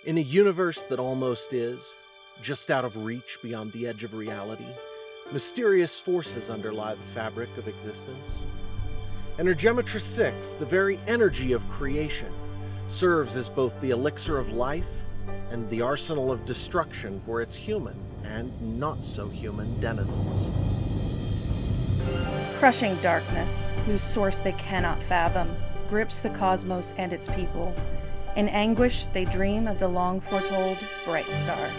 In a universe that almost is, just out of reach beyond the edge of reality, mysterious forces underlie the fabric of existence. Energematrice 6, the very energy of creation, serves as both the elixir of life and the arsenal of destruction for its human and not-so-human denizens. Crushing darkness, whose source they cannot fathom, grips the cosmos and its people. In anguish, they dream of the long-foretold bright star.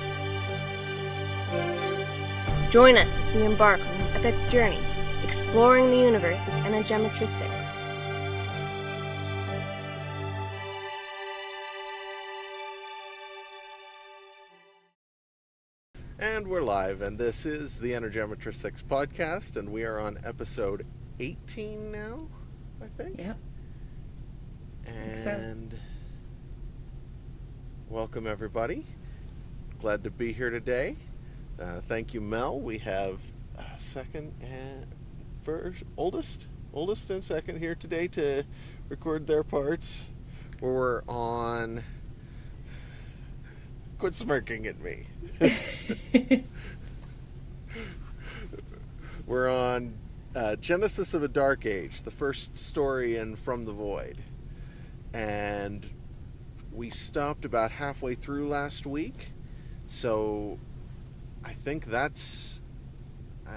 Join us as we embark on an epic journey, exploring the universe of Energematrice 6. And we're live, and this is the Energematrice 6 podcast, and we are on episode 18 now, I think? Yep. And welcome, everybody. Glad to be here today. Thank you, Mel. We have second and first, oldest and second here today to record their parts. We're on... Quit smirking at me. We're on Genesis of a Dark Age, the first story in From the Void. And we stopped about halfway through last week. So I think that's...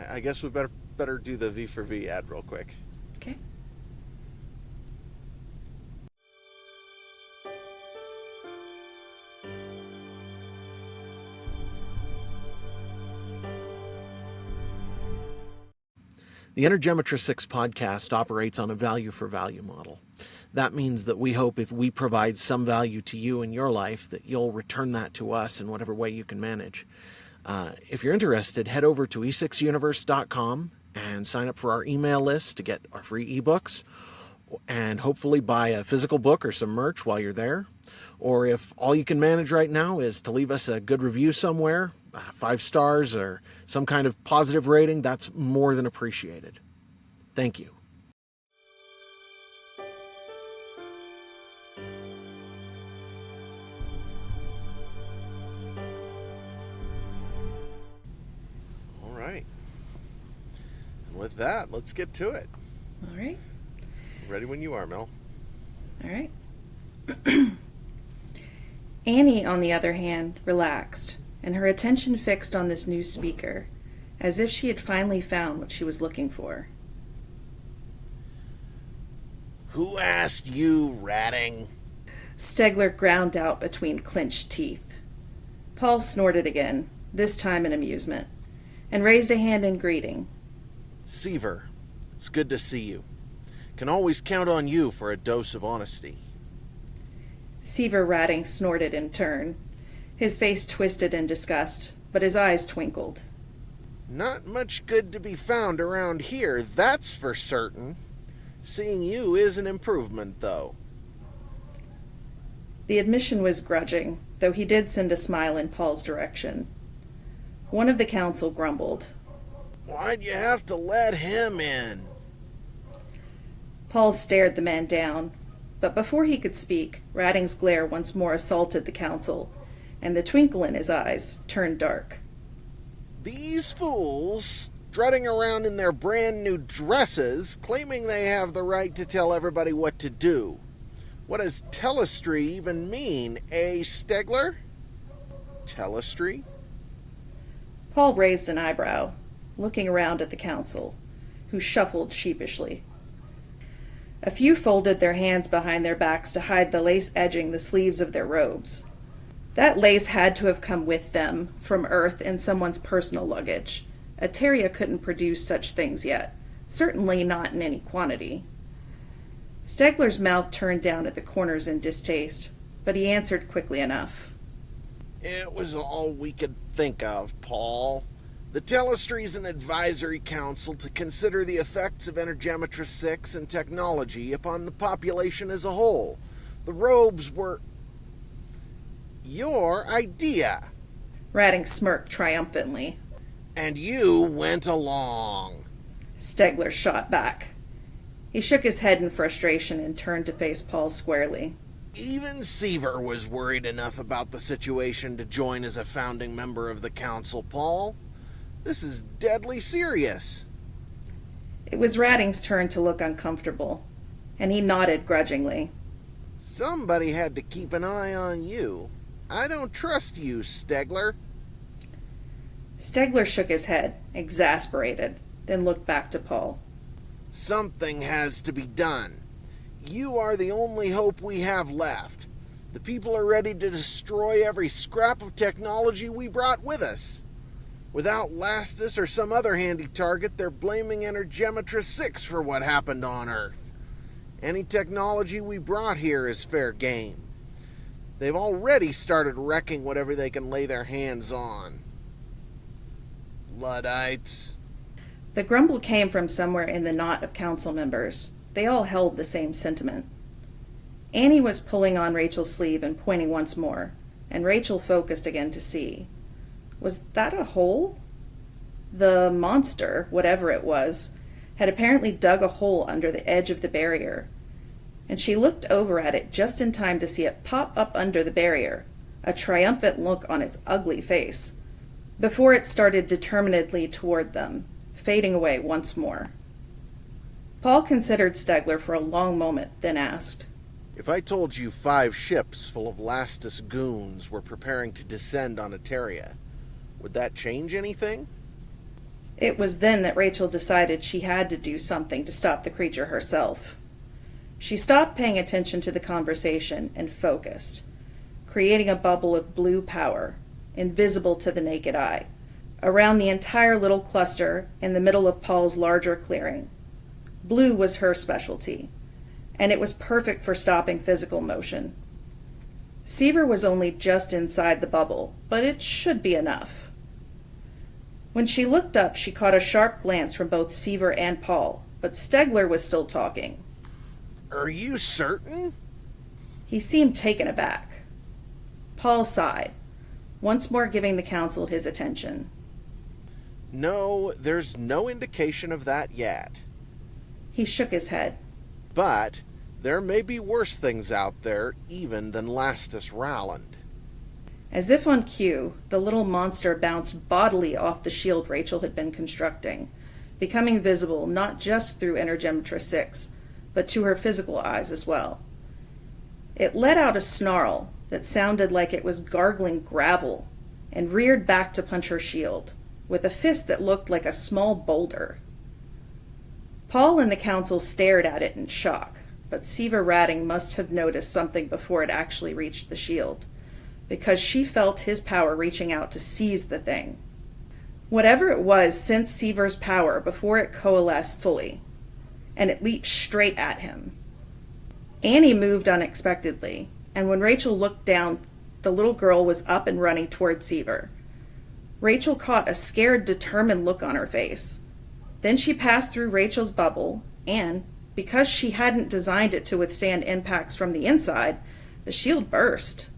I guess we better do the V for V ad real quick. Okay. The Energematrice 6 podcast operates on a value-for-value model. That means that we hope if we provide some value to you in your life, that you'll return that to us in whatever way you can manage. If you're interested, head over to e6universe.com and sign up for our email list to get our free ebooks, and hopefully buy a physical book or some merch while you're there. Or if all you can manage right now is to leave us a good review somewhere, 5 stars or some kind of positive rating, that's more than appreciated. Thank you. All right. And with that, let's get to it. All right. Ready when you are, Mel. All right. Annie, on the other hand, relaxed, and her attention fixed on this new speaker, as if she had finally found what she was looking for. Who asked you, ratting? Stegler ground out between clenched teeth. Paul snorted again, this time in amusement, and raised a hand in greeting. Seaver, it's good to see you. Can always count on you for a dose of honesty. Seaver Ratting snorted in turn. His face twisted in disgust, but his eyes twinkled. Not much good to be found around here, that's for certain. Seeing you is an improvement, though. The admission was grudging, though he did send a smile in Paul's direction. One of the council grumbled. Why'd you have to let him in? Paul stared the man down, but before he could speak, Ratting's glare once more assaulted the council, and the twinkle in his eyes turned dark. These fools, strutting around in their brand new dresses, claiming they have the right to tell everybody what to do. What does telestry even mean, Stegler? Telestry? Paul raised an eyebrow, looking around at the council, who shuffled sheepishly. A few folded their hands behind their backs to hide the lace edging the sleeves of their robes. That lace had to have come with them from Earth in someone's personal luggage. Ateria couldn't produce such things yet, certainly not in any quantity. Stegler's mouth turned down at the corners in distaste, but he answered quickly enough. It was all we could think of, Paul. The Telestry's an advisory council to consider the effects of Energematrice 6 and technology upon the population as a whole. The robes were... your idea. Ratting smirked triumphantly. And you went along. Stegler shot back. He shook his head in frustration and turned to face Paul squarely. Even Seaver was worried enough about the situation to join as a founding member of the council, Paul. This is deadly serious. It was Ratting's turn to look uncomfortable, and he nodded grudgingly. Somebody had to keep an eye on you. I don't trust you, Stegler. Stegler shook his head, exasperated, then looked back to Paul. Something has to be done. You are the only hope we have left. The people are ready to destroy every scrap of technology we brought with us. Without Lastus or some other handy target, they're blaming Energematrice6 for what happened on Earth. Any technology we brought here is fair game. They've already started wrecking whatever they can lay their hands on. Luddites. The grumble came from somewhere in the knot of council members. They all held the same sentiment. Annie was pulling on Rachel's sleeve and pointing once more, and Rachel focused again to see. Was that a hole? The monster, whatever it was, had apparently dug a hole under the edge of the barrier, and she looked over at it just in time to see it pop up under the barrier, a triumphant look on its ugly face, before it started determinedly toward them, fading away once more. Paul considered Stegler for a long moment, then asked, If I told you 5 ships full of Lastus goons were preparing to descend on Eteria, would that change anything? It was then that Rachel decided she had to do something to stop the creature herself. She stopped paying attention to the conversation and focused, creating a bubble of blue power, invisible to the naked eye, around the entire little cluster in the middle of Paul's larger clearing. Blue was her specialty, and it was perfect for stopping physical motion. Seaver was only just inside the bubble, but it should be enough. When she looked up, she caught a sharp glance from both Seaver and Paul, but Stegler was still talking. Are you certain? He seemed taken aback. Paul sighed, once more giving the council his attention. No, there's no indication of that yet. He shook his head. But there may be worse things out there even than Lastus Rowland. As if on cue, the little monster bounced bodily off the shield Rachel had been constructing, becoming visible not just through Energematrice6, but to her physical eyes as well. It let out a snarl that sounded like it was gargling gravel and reared back to punch her shield, with a fist that looked like a small boulder. Paul and the council stared at it in shock, but Seaver Ratting must have noticed something before it actually reached the shield, because she felt his power reaching out to seize the thing. Whatever it was sensed Seaver's power before it coalesced fully, and it leaped straight at him. Annie moved unexpectedly, and when Rachel looked down, the little girl was up and running toward Seaver. Rachel caught a scared, determined look on her face. Then she passed through Rachel's bubble, and, because she hadn't designed it to withstand impacts from the inside, the shield burst.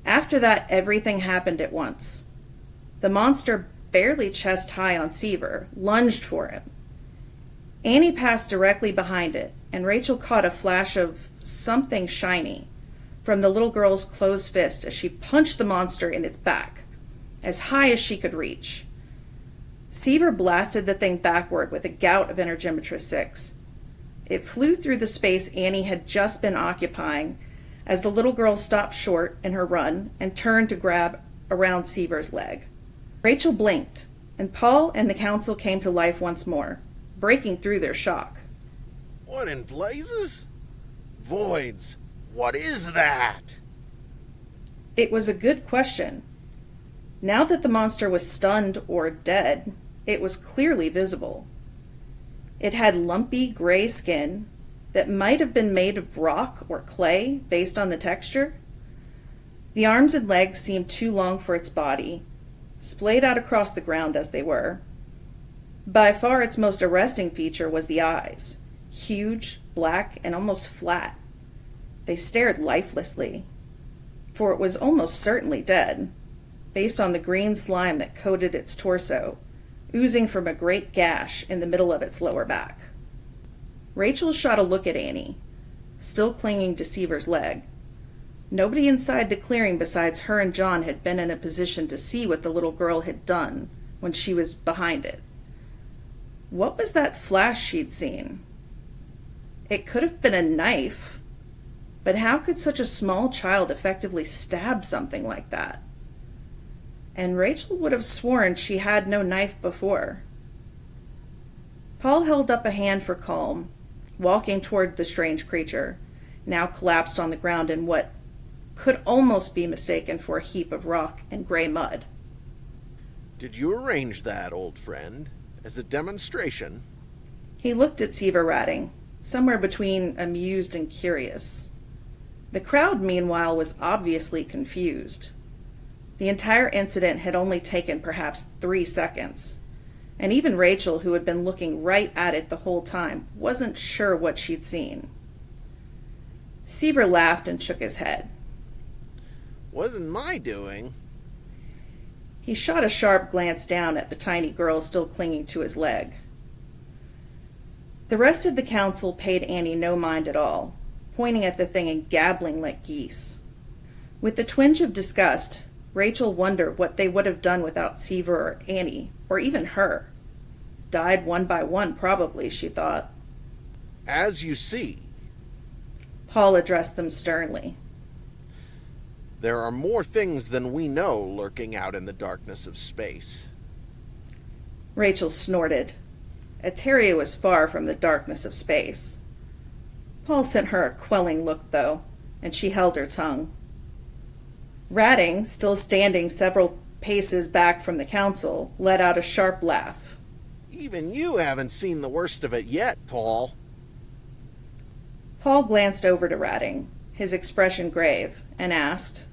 After that, everything happened at once. The monster, barely chest high on Seaver, lunged for him. Annie passed directly behind it, and Rachel caught a flash of something shiny from the little girl's closed fist as she punched the monster in its back, as high as she could reach. Seaver blasted the thing backward with a gout of Energematrice6. It flew through the space Annie had just been occupying as the little girl stopped short in her run and turned to grab around Seaver's leg. Rachel blinked, and Paul and the council came to life once more, breaking through their shock. What in blazes? Voids, what is that? It was a good question. Now that the monster was stunned or dead, it was clearly visible. It had lumpy gray skin that might have been made of rock or clay based on the texture. The arms and legs seemed too long for its body, splayed out across the ground as they were. By far its most arresting feature was the eyes, huge, black, and almost flat. They stared lifelessly, for it was almost certainly dead, based on the green slime that coated its torso, oozing from a great gash in the middle of its lower back. Rachel shot a look at Annie, still clinging to Seaver's leg. Nobody inside the clearing besides her and John had been in a position to see what the little girl had done when she was behind it. What was that flash she'd seen? It could have been a knife, but how could such a small child effectively stab something like that? And Rachel would have sworn she had no knife before. Paul held up a hand for calm, walking toward the strange creature, now collapsed on the ground in what could almost be mistaken for a heap of rock and gray mud. Did you arrange that, old friend, as a demonstration? He looked at Seaver Ratting, somewhere between amused and curious. The crowd, meanwhile, was obviously confused. The entire incident had only taken perhaps 3 seconds, and even Rachel, who had been looking right at it the whole time, wasn't sure what she'd seen. Seaver laughed and shook his head. Wasn't my doing. He shot a sharp glance down at the tiny girl still clinging to his leg. The rest of the council paid Annie no mind at all, pointing at the thing and gabbling like geese. With a twinge of disgust, Rachel wondered what they would have done without Seaver or Annie, or even her. Died one by one, probably, she thought. As you see, Paul addressed them sternly. there are more things than we know lurking out in the darkness of space. Rachel snorted. Eteria was far from the darkness of space. Paul sent her a quelling look, though, and she held her tongue. Ratting, still standing several paces back from the council, let out a sharp laugh. Even you haven't seen the worst of it yet, Paul. Paul glanced over to Ratting, his expression grave, and asked,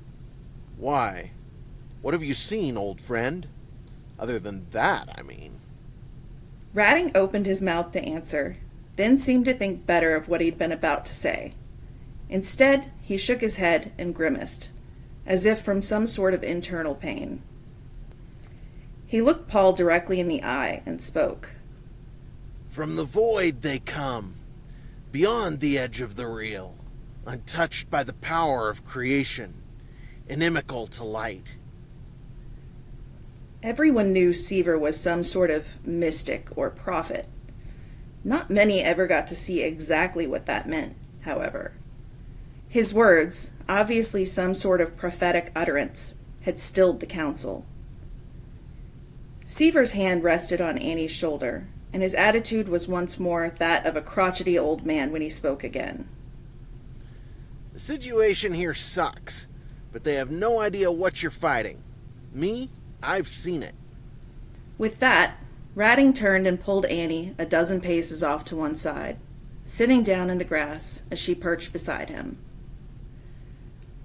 Why? What have you seen, old friend? Other than that, I mean. Ratting opened his mouth to answer, then seemed to think better of what he'd been about to say. Instead, he shook his head and grimaced, as if from some sort of internal pain. He looked Paul directly in the eye and spoke. From the void they come, beyond the edge of the real, untouched by the power of creation, inimical to light. Everyone knew Seaver was some sort of mystic or prophet. Not many ever got to see exactly what that meant, however. His words, obviously some sort of prophetic utterance, had stilled the council. Seaver's hand rested on Annie's shoulder, and his attitude was once more that of a crotchety old man when he spoke again. The situation here sucks, but they have no idea what you're fighting. Me? I've seen it. With that, Ratting turned and pulled Annie a dozen paces off to one side, sitting down in the grass as she perched beside him.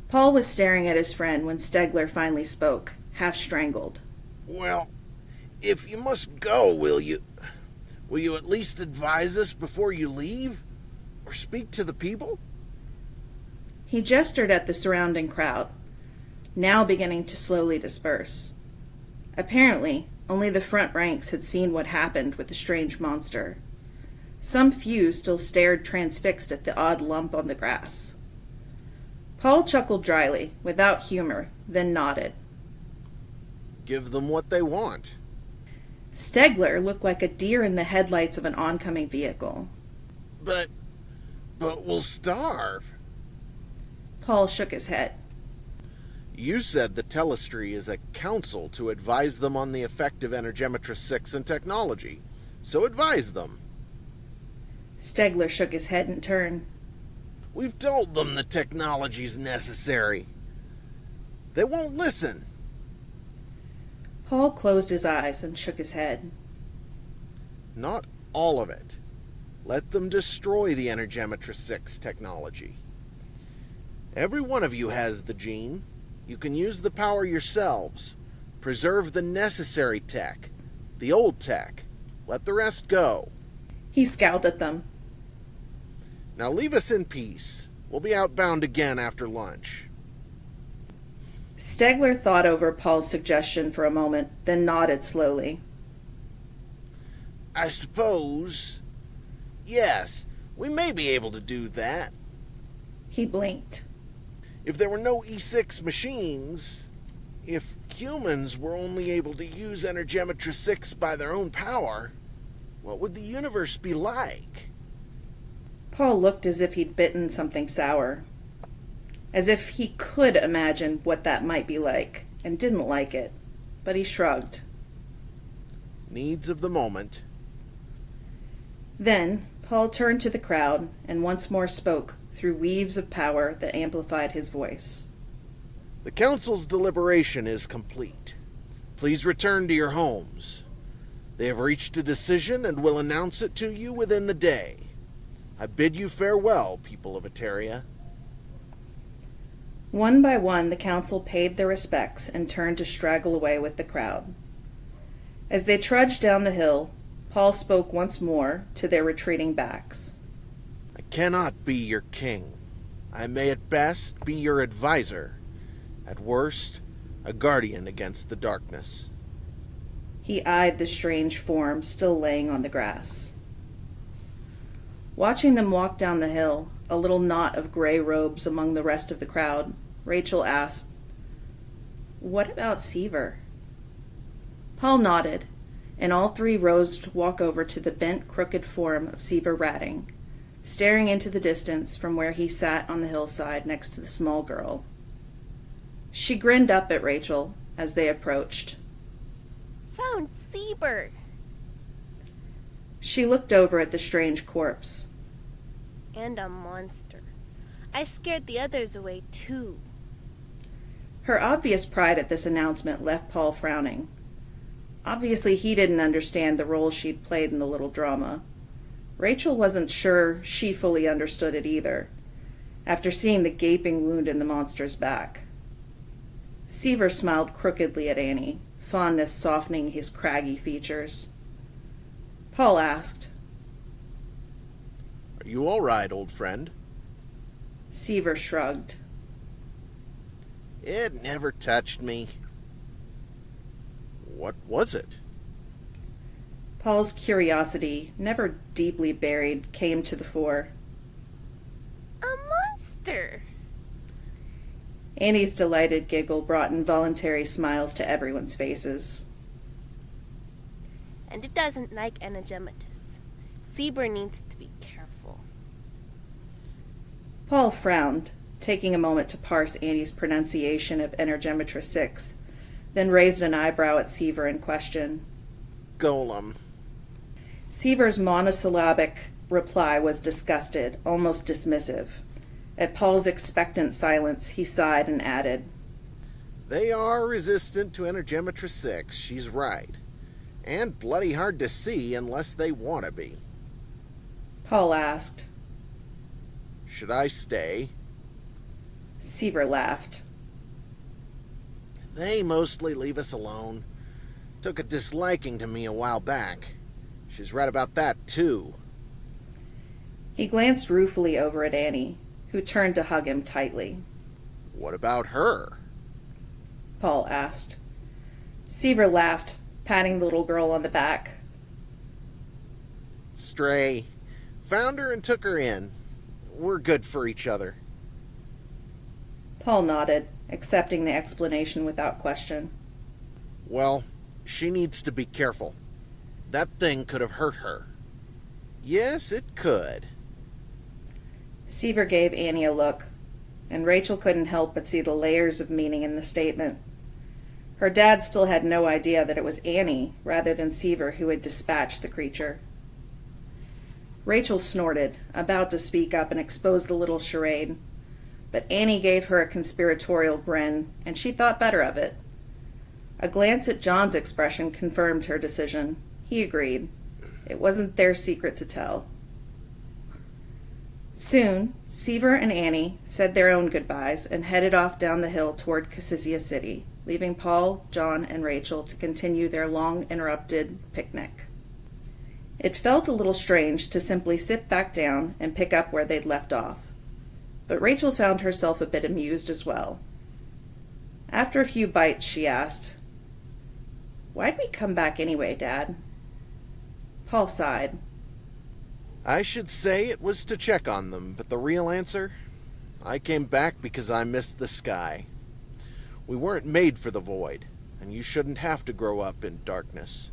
Paul was staring at his friend when Stegler finally spoke, half strangled. Well, if you must go, will you at least advise us before you leave? Or speak to the people? He gestured at the surrounding crowd, now beginning to slowly disperse. Apparently, only the front ranks had seen what happened with the strange monster. Some few still stared transfixed at the odd lump on the grass. Paul chuckled dryly, without humor, then nodded. Give them what they want. Stegler looked like a deer in the headlights of an oncoming vehicle. But we'll starve. Paul shook his head. You said the Telestry is a council to advise them on the effect of Energematrice 6 and technology. So advise them. Stegler shook his head in turn. We've told them the technology's necessary. They won't listen. Paul closed his eyes and shook his head. Not all of it. Let them destroy the Energematrice 6 technology. Every one of you has the gene. You can use the power yourselves. Preserve the necessary tech. The old tech. Let the rest go. He scowled at them. Now leave us in peace. We'll be outbound again after lunch. Stegler thought over Paul's suggestion for a moment, then nodded slowly. I suppose. Yes, we may be able to do that. He blinked. If there were no E6 machines, if humans were only able to use Energematrice 6 by their own power, what would the universe be like? Paul looked as if he'd bitten something sour. As if he could imagine what that might be like, and didn't like it, but he shrugged. Needs of the moment. Then, Paul turned to the crowd and once more spoke through weaves of power that amplified his voice. The council's deliberation is complete. Please return to your homes. They have reached a decision and will announce it to you within the day. I bid you farewell, people of Eteria. One by one, the council paid their respects and turned to straggle away with the crowd. As they trudged down the hill, Paul spoke once more to their retreating backs. I cannot be your king. I may at best be your advisor. At worst, a guardian against the darkness. He eyed the strange form still laying on the grass. Watching them walk down the hill, a little knot of gray robes among the rest of the crowd, Rachel asked, "What about Seaver?" Paul nodded, and all three rose to walk over to the bent, crooked form of Seaver Ratting, staring into the distance from where he sat on the hillside next to the small girl. She grinned up at Rachel as they approached. Found Seaver! She looked over at the strange corpse. And a monster. I scared the others away too. Her obvious pride at this announcement left Paul frowning. Obviously, he didn't understand the role she'd played in the little drama. Rachel wasn't sure she fully understood it either, after seeing the gaping wound in the monster's back. Seaver smiled crookedly at Annie, fondness softening his craggy features. Paul asked, Are you all right, old friend? Seaver shrugged. It never touched me. What was it? Paul's curiosity, never deeply buried, came to the fore. A monster! Annie's delighted giggle brought involuntary smiles to everyone's faces. And it doesn't like Energematrice. Seaver needs to be careful. Paul frowned, taking a moment to parse Annie's pronunciation of Energematrice 6, then raised an eyebrow at Seaver in question. Golem. Seaver's monosyllabic reply was disgusted, almost dismissive. At Paul's expectant silence, he sighed and added, They are resistant to Energematrice 6, she's right. And bloody hard to see unless they want to be. Paul asked. Should I stay? Seaver laughed. They mostly leave us alone. Took a disliking to me a while back. She's right about that, too. He glanced ruefully over at Annie, who turned to hug him tightly. What about her? Paul asked. Seaver laughed, patting the little girl on the back. Stray. Found her and took her in. We're good for each other. Paul nodded, accepting the explanation without question. Well, she needs to be careful. That thing could have hurt her. Yes, it could. Seaver gave Annie a look, and Rachel couldn't help but see the layers of meaning in the statement. Her dad still had no idea that it was Annie, rather than Seaver, who had dispatched the creature. Rachel snorted, about to speak up and expose the little charade, but Annie gave her a conspiratorial grin, and she thought better of it. A glance at John's expression confirmed her decision. He agreed. It wasn't their secret to tell. Soon, Seaver and Annie said their own goodbyes and headed off down the hill toward Cassisia City, leaving Paul, John, and Rachel to continue their long-interrupted picnic. It felt a little strange to simply sit back down and pick up where they'd left off, but Rachel found herself a bit amused as well. After a few bites, she asked, "Why'd we come back anyway, Dad?" Paul sighed. I should say it was to check on them, but the real answer? I came back because I missed the sky. We weren't made for the void, and you shouldn't have to grow up in darkness.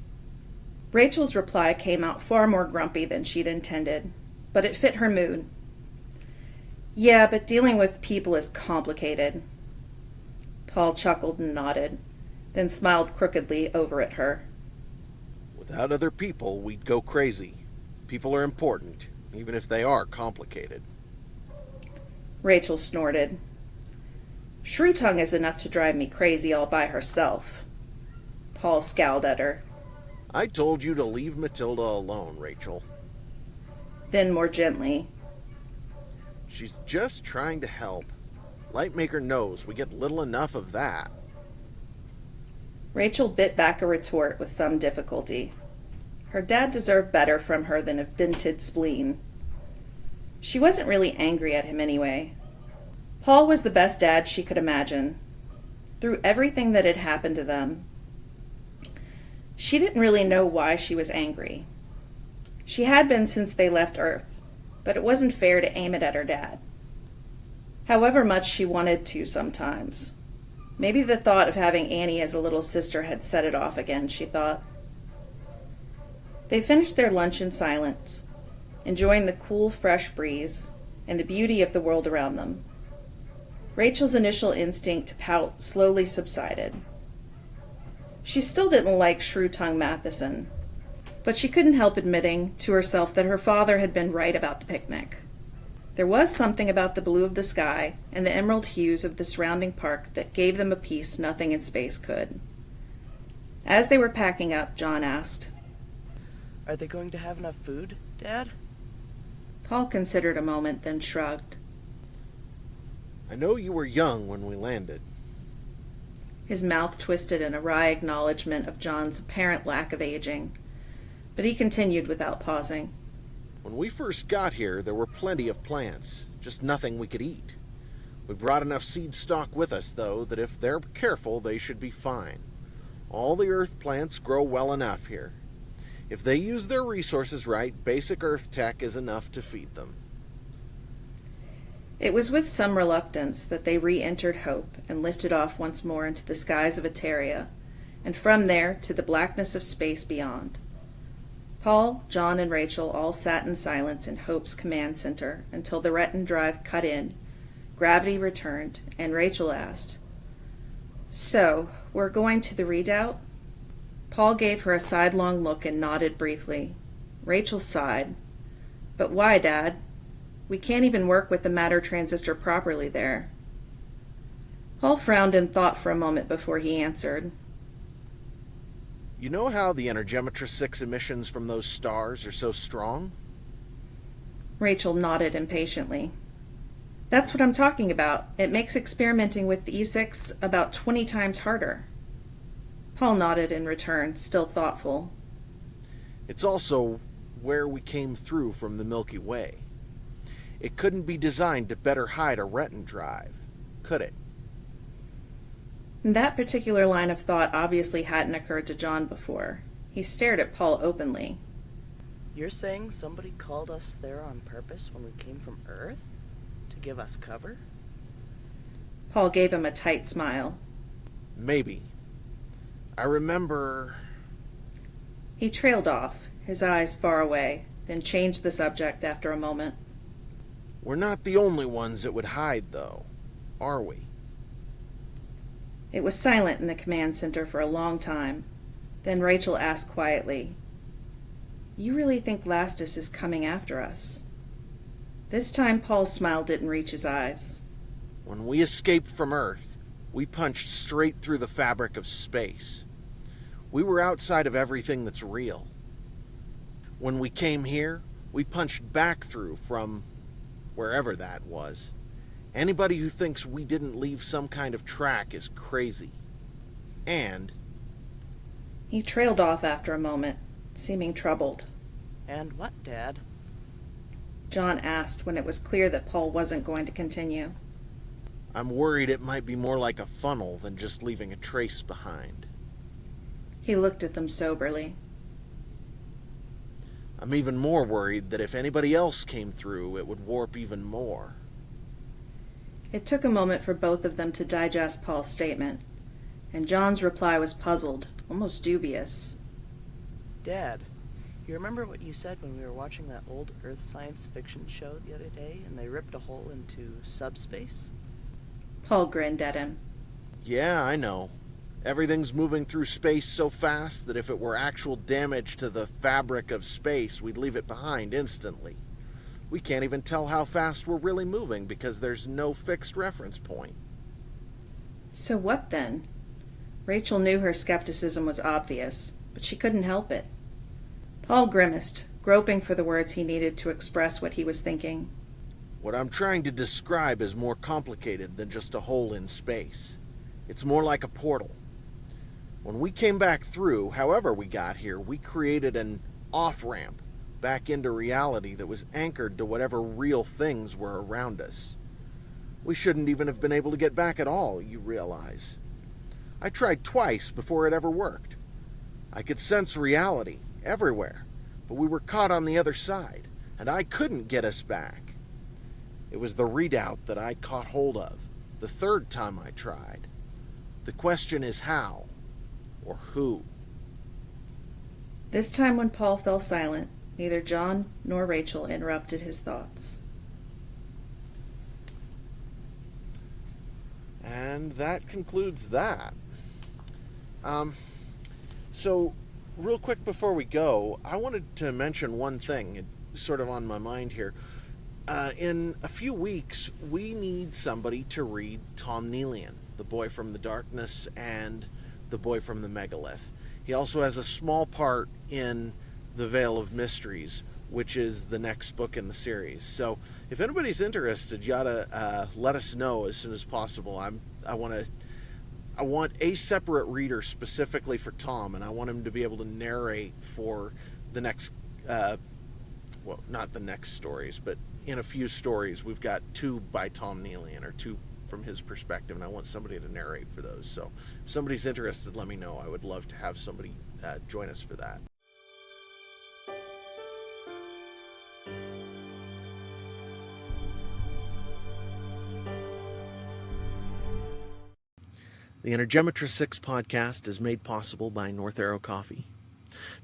Rachel's reply came out far more grumpy than she'd intended, but it fit her mood. Yeah, but dealing with people is complicated. Paul chuckled and nodded, then smiled crookedly over at her. Without other people, we'd go crazy. People are important, even if they are complicated. Rachel snorted. Shrew Tongue is enough to drive me crazy all by herself. Paul scowled at her. I told you to leave Matilda alone, Rachel. Then more gently. She's just trying to help. Lightmaker knows we get little enough of that. Rachel bit back a retort with some difficulty. Her dad deserved better from her than a vented spleen. She wasn't really angry at him anyway. Paul was the best dad she could imagine. Through everything that had happened to them, she didn't really know why she was angry. She had been since they left Earth, but it wasn't fair to aim it at her dad. However much she wanted to sometimes. Maybe the thought of having Annie as a little sister had set it off again, she thought. They finished their lunch in silence, enjoying the cool, fresh breeze and the beauty of the world around them. Rachel's initial instinct to pout slowly subsided. She still didn't like Shrew Tongue Matheson, but she couldn't help admitting to herself that her father had been right about the picnic. There was something about the blue of the sky and the emerald hues of the surrounding park that gave them a peace nothing in space could. As they were packing up, John asked, Are they going to have enough food, Dad? Paul considered a moment, then shrugged. I know you were young when we landed. His mouth twisted in a wry acknowledgement of John's apparent lack of aging, but he continued without pausing. When we first got here, there were plenty of plants, just nothing we could eat. We brought enough seed stock with us, though, that if they're careful, they should be fine. All the earth plants grow well enough here. If they use their resources right, basic earth tech is enough to feed them. It was with some reluctance that they re-entered Hope and lifted off once more into the skies of Eteria, and from there to the blackness of space beyond. Paul, John, and Rachel all sat in silence in Hope's command center until the Retton drive cut in, gravity returned, and Rachel asked, So, we're going to the redoubt? Paul gave her a sidelong look and nodded briefly. Rachel sighed. But why, Dad? We can't even work with the matter transistor properly there. Paul frowned in thought for a moment before he answered. You know how the Energematrice6 emissions from those stars are so strong? Rachel nodded impatiently. That's what I'm talking about. It makes experimenting with the E6 about 20 times harder. Paul nodded in return, still thoughtful. It's also where we came through from the Milky Way. It couldn't be designed to better hide a Retton drive, could it? That particular line of thought obviously hadn't occurred to John before. He stared at Paul openly. You're saying somebody called us there on purpose when we came from Earth? To give us cover? Paul gave him a tight smile. Maybe. I remember... He trailed off, his eyes far away, then changed the subject after a moment. We're not the only ones that would hide, though, are we? It was silent in the command center for a long time. Then Rachel asked quietly, You really think Lastus is coming after us? This time Paul's smile didn't reach his eyes. When we escaped from Earth, we punched straight through the fabric of space. We were outside of everything that's real. When we came here, we punched back through from wherever that was. Anybody who thinks we didn't leave some kind of track is crazy. And... He trailed off after a moment, seeming troubled. And what, Dad? John asked when it was clear that Paul wasn't going to continue. I'm worried it might be more like a funnel than just leaving a trace behind. He looked at them soberly. I'm even more worried that if anybody else came through, it would warp even more. It took a moment for both of them to digest Paul's statement, and John's reply was puzzled, almost dubious. Dad, you remember what you said when we were watching that old Earth science fiction show the other day and they ripped a hole into subspace? Paul grinned at him. Yeah, I know. Everything's moving through space so fast that if it were actual damage to the fabric of space, we'd leave it behind instantly. We can't even tell how fast we're really moving because there's no fixed reference point. So what then? Rachel knew her skepticism was obvious, but she couldn't help it. Paul grimaced, groping for the words he needed to express what he was thinking. What I'm trying to describe is more complicated than just a hole in space. It's more like a portal. When we came back through, however we got here, we created an off-ramp back into reality that was anchored to whatever real things were around us. We shouldn't even have been able to get back at all, you realize. I tried twice before it ever worked. I could sense reality everywhere, but we were caught on the other side, and I couldn't get us back. It was the readout that I caught hold of, the third time I tried. The question is how, or who. This time when Paul fell silent, neither John nor Rachel interrupted his thoughts. And that concludes that. So, real quick before we go, I wanted to mention one thing, it's sort of on my mind here. In a few weeks, we need somebody to read Tom Neelian, The Boy from the Darkness and The Boy from the Megalith. He also has a small part in The Veil of Mysteries, which is the next book in the series. So if anybody's interested, you oughta let us know as soon as possible. I want a separate reader specifically for Tom, and I want him to be able to narrate for the next, well, not the next stories, but in a few stories, we've got 2 by Tom Neelian, or 2 from his perspective, and I want somebody to narrate for those. So if somebody's interested, let me know. I would love to have somebody join us for that. The Energematrice6 podcast is made possible by North Arrow Coffee.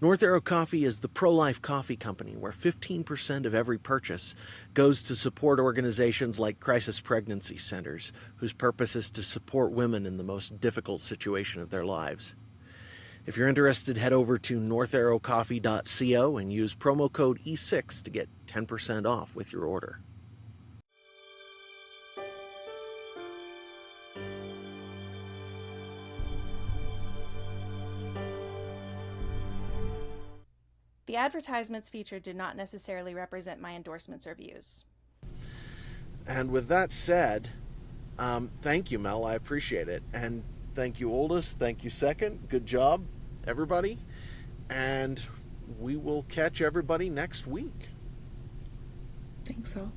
North Arrow Coffee is the pro-life coffee company where 15% of every purchase goes to support organizations like Crisis Pregnancy Centers, whose purpose is to support women in the most difficult situation of their lives. If you're interested, head over to northarrowcoffee.co and use promo code E6 to get 10% off with your order. The advertisements featured did not necessarily represent my endorsements or views. And with that said, thank you, Mel. I appreciate it. And thank you, Oldest. Thank you, Second. Good job, everybody. And we will catch everybody next week. Thanks all.